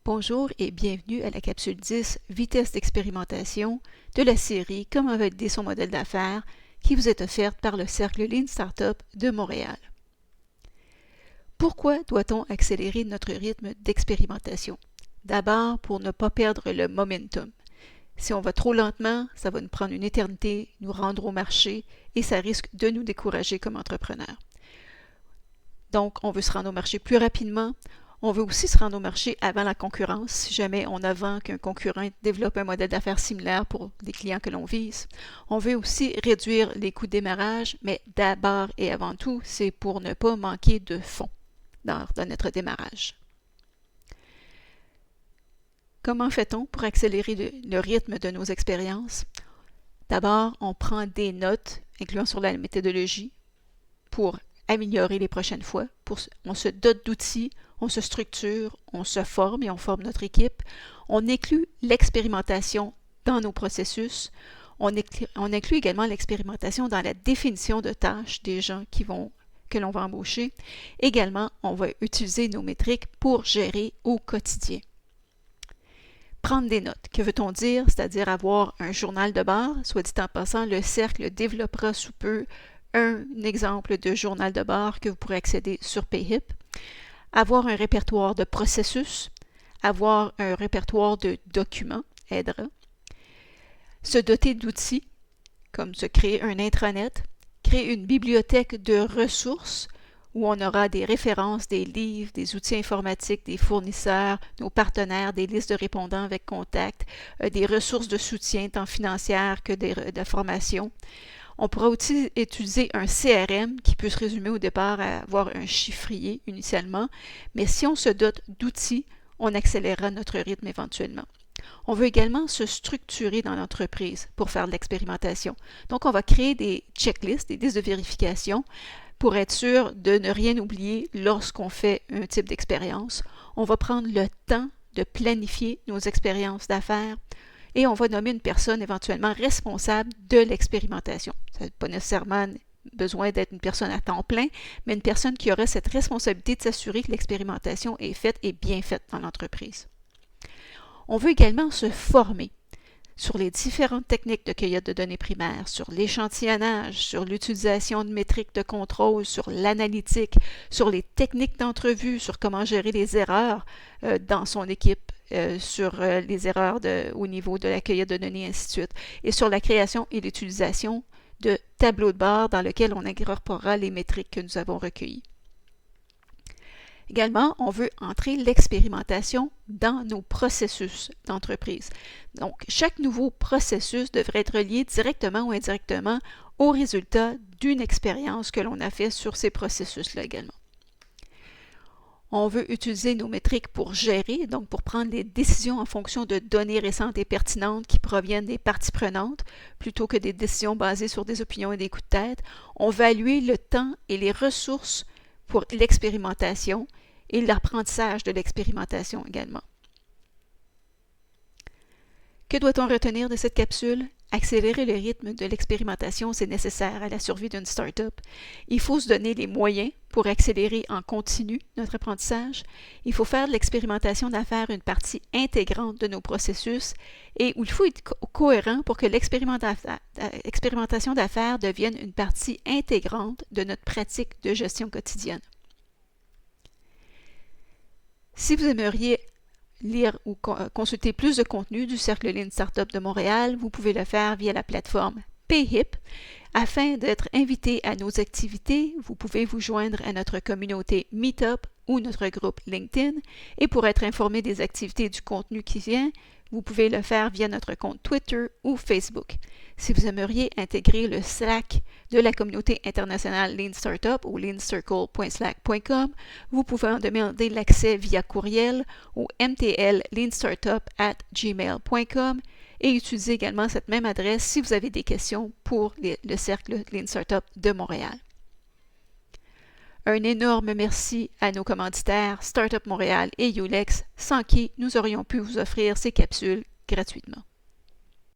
Bonjour et bienvenue à la capsule 10 Vitesse d'expérimentation de la série Comment valider son modèle d'affaires qui vous est offerte par le Cercle Lean Startup de Montréal. Pourquoi doit-on accélérer notre rythme d'expérimentation? D'abord, pour ne pas perdre le momentum. Si on va trop lentement, ça va nous prendre une éternité, nous rendre au marché et ça risque de nous décourager comme entrepreneurs. Donc, on veut se rendre au marché plus rapidement. On veut aussi se rendre au marché avant la concurrence, si jamais on avant qu'un concurrent développe un modèle d'affaires similaire pour des clients que l'on vise. On veut aussi réduire les coûts de démarrage, mais d'abord et avant tout, c'est pour ne pas manquer de fonds dans notre démarrage. Comment fait-on pour accélérer le rythme de nos expériences? D'abord, on prend des notes, incluant sur la méthodologie, pour améliorer les prochaines fois. On se dote d'outils, on se structure, on se forme et on forme notre équipe. On inclut l'expérimentation dans nos processus. On inclut également l'expérimentation dans la définition de tâches des gens que l'on va embaucher. Également, on va utiliser nos métriques pour gérer au quotidien. Prendre des notes. Que veut-on dire? C'est-à-dire avoir un journal de bord. Soit dit en passant, le Cercle développera sous peu un exemple de journal de bord que vous pourrez accéder sur PayHip. Avoir un répertoire de processus, avoir un répertoire de documents aidera. Se doter d'outils, comme se créer un intranet, créer une bibliothèque de ressources où on aura des références, des livres, des outils informatiques, des fournisseurs, nos partenaires, des listes de répondants avec contact, des ressources de soutien tant financières que de formation. On pourra aussi utiliser un CRM qui peut se résumer au départ à avoir un chiffrier initialement, mais si on se dote d'outils, on accélérera notre rythme éventuellement. On veut également se structurer dans l'entreprise pour faire de l'expérimentation. Donc, on va créer des checklists, des listes de vérification pour être sûr de ne rien oublier lorsqu'on fait un type d'expérience. On va prendre le temps de planifier nos expériences d'affaires. Et on va nommer une personne éventuellement responsable de l'expérimentation. Ça n'a pas nécessairement besoin d'être une personne à temps plein, mais une personne qui aura cette responsabilité de s'assurer que l'expérimentation est faite et bien faite dans l'entreprise. On veut également se former sur les différentes techniques de cueillette de données primaires, sur l'échantillonnage, sur l'utilisation de métriques de contrôle, sur l'analytique, sur les techniques d'entrevue, sur comment gérer les erreurs dans son équipe, sur les erreurs au niveau de la cueillette de données, ainsi de suite, et sur la création et l'utilisation de tableaux de bord dans lesquels on incorporera les métriques que nous avons recueillies. Également, on veut entrer l'expérimentation dans nos processus d'entreprise. Donc, chaque nouveau processus devrait être lié directement ou indirectement au résultat d'une expérience que l'on a fait sur ces processus-là également. On veut utiliser nos métriques pour gérer, donc pour prendre des décisions en fonction de données récentes et pertinentes qui proviennent des parties prenantes, plutôt que des décisions basées sur des opinions et des coups de tête. On va allouer le temps et les ressources pour l'expérimentation et l'apprentissage de l'expérimentation également. Que doit-on retenir de cette capsule? Accélérer le rythme de l'expérimentation, c'est nécessaire à la survie d'une start-up. Il faut se donner les moyens pour accélérer en continu notre apprentissage. Il faut faire de l'expérimentation d'affaires une partie intégrante de nos processus et il faut être cohérent pour que l'expérimentation d'affaires devienne une partie intégrante de notre pratique de gestion quotidienne. Si vous aimeriez lire ou consulter plus de contenu du Cercle Lean Startup de Montréal, vous pouvez le faire via la plateforme PayHip. Afin d'être invité à nos activités, vous pouvez vous joindre à notre communauté Meetup ou notre groupe LinkedIn. Et pour être informé des activités du contenu qui vient, vous pouvez le faire via notre compte Twitter ou Facebook. Si vous aimeriez intégrer le Slack de la communauté internationale Lean Startup ou leancircle.slack.com, vous pouvez en demander l'accès via courriel au mtlleanstartup@gmail.com et utiliser également cette même adresse si vous avez des questions pour le Cercle Lean Startup de Montréal. Un énorme merci à nos commanditaires Startup Montréal et Ulex, sans qui nous aurions pu vous offrir ces capsules gratuitement.